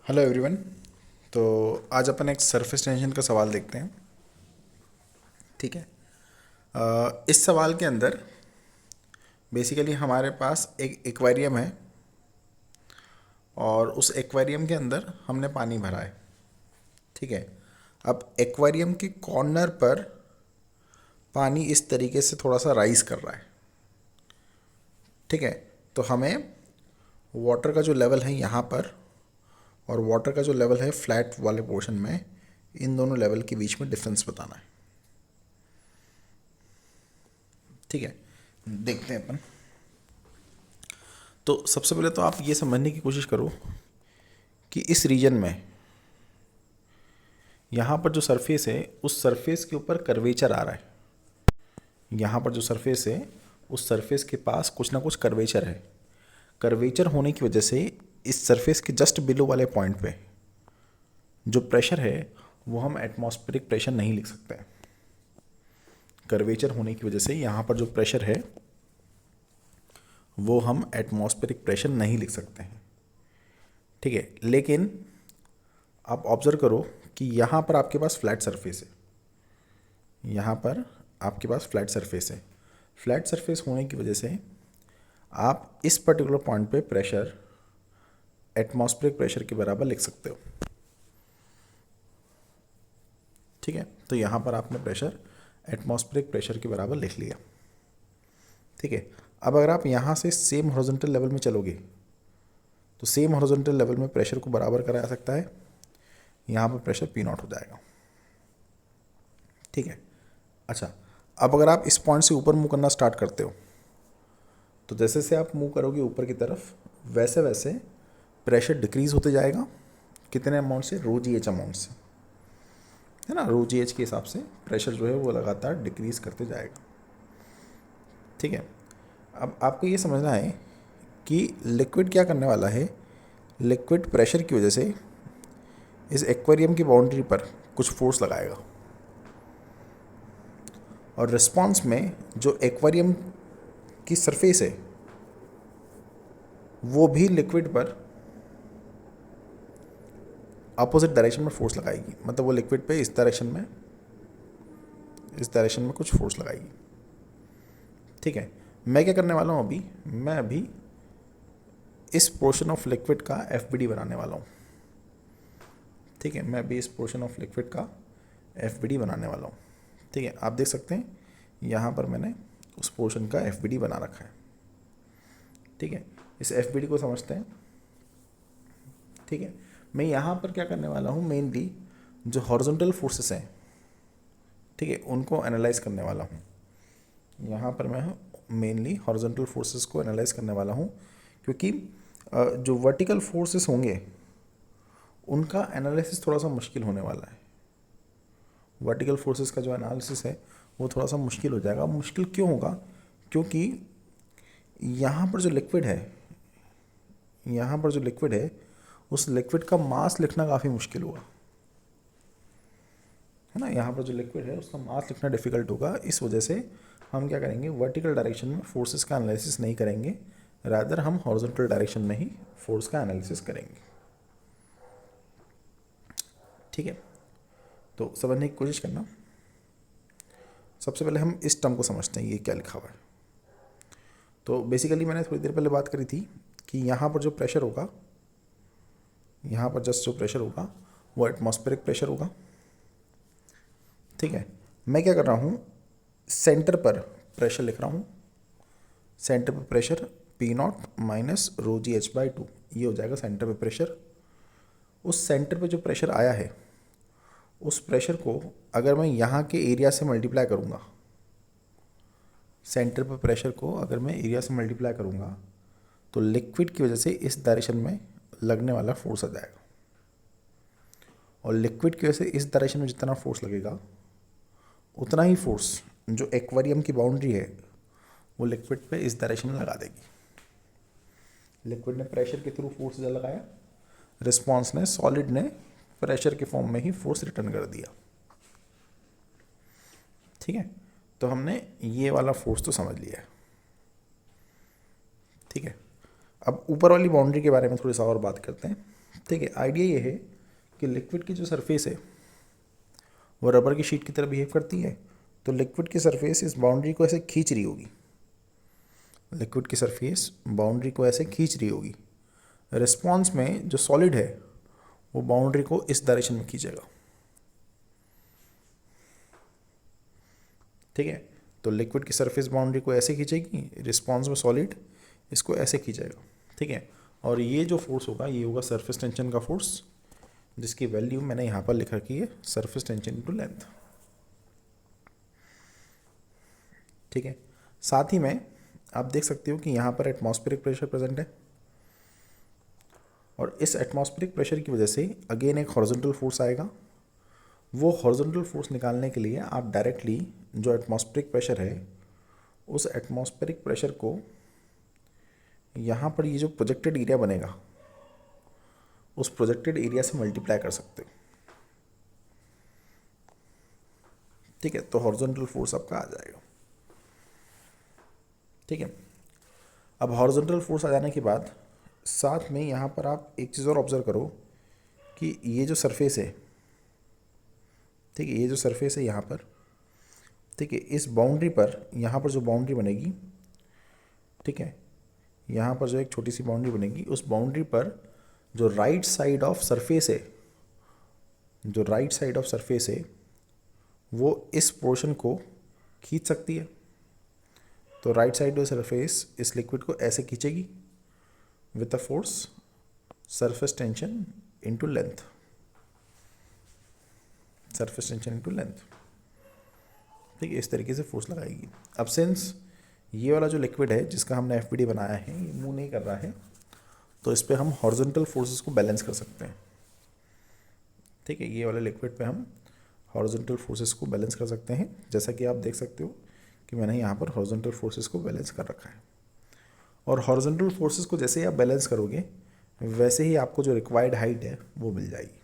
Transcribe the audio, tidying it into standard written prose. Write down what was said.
Hello everyone. तो आज अपन एक सरफेस टेंशन का सवाल देखते हैं। ठीक है। इस सवाल के अंदर बेसिकली हमारे पास एक एक्वेरियम है और उस एक्वेरियम के अंदर हमने पानी भरा है। ठीक है। अब एक्वेरियम के कॉर्नर पर पानी इस तरीके से थोड़ा सा राइज कर रहा है। ठीक है। तो हमें वाटर का जो लेवल है यहाँ पर और वाटर का जो लेवल है फ्लैट वाले पोर्शन में, इन दोनों लेवल के बीच में डिफरेंस बताना है। ठीक है। देखते हैं अपन। तो सबसे पहले तो आप ये समझने की कोशिश करो कि इस रीजन में यहाँ पर जो सरफेस है उस सरफेस के ऊपर कर्वेचर आ रहा है। यहाँ पर जो सरफेस है उस सरफेस के पास कुछ ना कुछ कर्वेचर है। कर्वेचर होने की वजह से इस सरफेस के जस्ट बिलो वाले पॉइंट पे जो प्रेशर है वो हम एटमॉस्फेरिक प्रेशर नहीं लिख सकते। कर्वेचर होने की वजह से यहाँ पर जो प्रेशर है वो हम एटमॉस्फेरिक प्रेशर नहीं लिख सकते हैं। ठीक है। लेकिन आप ऑब्जर्व करो कि यहाँ पर आपके पास फ्लैट सरफेस है। यहाँ पर आपके पास फ्लैट सरफेस है। फ्लैट सरफेस होने की वजह से आप इस पर्टिकुलर पॉइंट पे प्रेशर एटमॉस्फेरिक प्रेशर के बराबर लिख सकते हो। ठीक है। तो यहाँ पर आपने प्रेशर एटमॉस्फेरिक प्रेशर के बराबर लिख लिया। ठीक है। अब अगर आप यहाँ से सेम हॉरिजॉन्टल लेवल में चलोगे तो सेम हॉरिजॉन्टल लेवल में प्रेशर को बराबर करा जा सकता है। यहाँ पर प्रेशर पी नॉट हो जाएगा। ठीक है। अच्छा, अब अगर आप इस पॉइंट से ऊपर मूव करना स्टार्ट करते हो तो जैसे से आप मूव करोगे ऊपर की तरफ वैसे वैसे प्रेशर डिक्रीज होते जाएगा। कितने अमाउंट से? रो जी एच अमाउंट से, है ना। रो जी एच के हिसाब से प्रेशर जो है वो लगातार डिक्रीज करते जाएगा। ठीक है। अब आपको ये समझना है कि लिक्विड क्या करने वाला है। लिक्विड प्रेशर की वजह से इस एक्वेरियम की बाउंड्री पर कुछ फोर्स लगाएगा और रिस्पॉन्स में जो एक्वेरियम की सरफेस है वो भी लिक्विड पर अपोजिट डायरेक्शन में फोर्स लगाएगी। मतलब वो लिक्विड पे इस डायरेक्शन में कुछ फोर्स लगाएगी। ठीक है। मैं क्या करने वाला हूँ अभी, मैं अभी इस पोर्शन ऑफ लिक्विड का एफ बनाने वाला हूँ। ठीक है। मैं अभी इस पोर्शन ऑफ लिक्विड का एफ बनाने वाला हूँ। ठीक है। आप देख सकते हैं यहाँ पर मैंने उस पोर्शन का एफ बना रखा है। ठीक है। इस एफ को समझते हैं। ठीक है। मैं यहाँ पर क्या करने वाला हूँ, मेनली जो हॉरिजॉन्टल फोर्सेस हैं, ठीक है, उनको एनालाइज करने वाला हूँ। यहाँ पर मैं मेनली हॉरिजॉन्टल फोर्सेस को एनालाइज करने वाला हूँ क्योंकि जो वर्टिकल फोर्सेस होंगे उनका एनालिसिस थोड़ा सा मुश्किल होने वाला है। वर्टिकल फोर्सेस का जो एनालिसिस है वो थोड़ा सा मुश्किल हो जाएगा। मुश्किल क्यों होगा? क्योंकि यहाँ पर जो लिक्विड है, यहाँ पर जो लिक्विड है उस लिक्विड का मास लिखना काफ़ी मुश्किल होगा, है ना। यहाँ पर जो लिक्विड है उसका मास लिखना डिफिकल्ट होगा। इस वजह से हम क्या करेंगे, वर्टिकल डायरेक्शन में फोर्सेस का एनालिसिस नहीं करेंगे, रादर हम हॉरिजॉन्टल डायरेक्शन में ही फोर्स का एनालिसिस करेंगे। ठीक है। तो समझने की कोशिश करना। सबसे पहले हम इस टर्म को समझते हैं, ये क्या लिखा हुआ है। तो बेसिकली मैंने थोड़ी देर पहले बात करी थी कि यहाँ पर जो प्रेशर होगा, यहाँ पर जस्ट जो प्रेशर होगा वो एटमॉस्फेरिक प्रेशर होगा। ठीक है। मैं क्या कर रहा हूँ, सेंटर पर प्रेशर लिख रहा हूँ। सेंटर पर pressure P not minus rho ji H by two, ये हो जाएगा सेंटर पर प्रेशर। उस सेंटर पे जो प्रेशर आया है उस प्रेशर को अगर मैं यहाँ के एरिया से मल्टीप्लाई करूँगा, सेंटर पर प्रेशर को अगर मैं एरिया से मल्टीप्लाई करूँगा तो लिक्विड की वजह से इस डायरेक्शन में लगने वाला फोर्स आ जाएगा और लिक्विड की वजह से इस डायरेक्शन में जितना फोर्स लगेगा उतना ही फोर्स जो एक्वेरियम की बाउंड्री है वो लिक्विड पे इस डायरेक्शन में लगा देगी। लिक्विड ने प्रेशर के थ्रू फोर्स लगाया, रिस्पॉन्स ने सॉलिड ने प्रेशर के फॉर्म में ही फोर्स रिटर्न कर दिया। ठीक है। तो हमने ये वाला फोर्स तो समझ लिया है। ठीक है। अब ऊपर वाली बाउंड्री के बारे में थोड़ी सा और बात करते हैं। ठीक है, आइडिया ये है कि लिक्विड की जो सरफेस है वो रबर की शीट की तरह बिहेव करती है, तो लिक्विड की सरफेस इस बाउंड्री को ऐसे खींच रही होगी, लिक्विड की सरफेस बाउंड्री को ऐसे खींच रही होगी। रिस्पॉन्स में जो सॉलिड है वो बाउंड्री को इस डायरेक्शन में खींचेगा। ठीक है, तो लिक्विड की सरफेस बाउंड्री को ऐसे खींचेगी, रिस्पॉन्स में सॉलिड इसको ऐसे खींचेगा। ठीक है, और ये जो फोर्स होगा ये होगा सरफेस टेंशन का फोर्स, जिसकी वैल्यू मैंने यहाँ पर लिख रखी है, सरफेस टेंशन इनटू लेंथ। ठीक है, साथ ही में आप देख सकते हो कि यहाँ पर एटमॉस्फेरिक प्रेशर प्रेजेंट है, और इस एटमॉस्फेरिक प्रेशर की वजह से अगेन एक हॉरिजॉन्टल फोर्स आएगा। वो हॉरिजॉन्टल फोर्स निकालने के लिए आप डायरेक्टली जो एटमॉस्फेरिक प्रेशर है उस एटमॉस्फेरिक प्रेशर को यहाँ पर ये जो प्रोजेक्टेड एरिया बनेगा उस प्रोजेक्टेड एरिया से मल्टीप्लाई कर सकते हो। ठीक है, तो हॉरिजॉन्टल फोर्स आपका आ जाएगा। ठीक है, अब हॉरिजॉन्टल फोर्स आ जाने के बाद साथ में यहाँ पर आप एक चीज़ और ऑब्जर्व करो कि ये जो सरफेस है, ठीक है, ये जो सरफेस है यहाँ पर, ठीक है, इस बाउंड्री पर यहाँ पर जो बाउंड्री बनेगी, ठीक है, यहाँ पर जो एक छोटी सी बाउंड्री बनेगी, उस बाउंड्री पर जो राइट साइड ऑफ सरफेस है, जो राइट साइड ऑफ सरफेस है वो इस पोर्शन को खींच सकती है। तो राइट साइड ऑफ सरफेस इस लिक्विड को ऐसे खींचेगी with a force surface tension into length, surface tension into length. ठीक है, इस तरीके से फोर्स लगाएगी। अब सिंस ये वाला जो लिक्विड है जिसका हमने एफपीडी बनाया है ये मूव नहीं कर रहा है, तो इस पे हम हॉरिजॉन्टल फोर्सेस को बैलेंस कर सकते हैं। ठीक है, ये वाले लिक्विड पे हम हॉरिजॉन्टल फोर्सेस को बैलेंस कर सकते हैं, जैसा कि आप देख सकते हो कि मैंने यहाँ पर हॉरिजॉन्टल फोर्सेस को बैलेंस कर रखा है। और हॉरिजॉन्टल फोर्सेस को जैसे ही आप बैलेंस करोगे वैसे ही आपको जो रिक्वायर्ड हाइट है वो मिल जाएगी।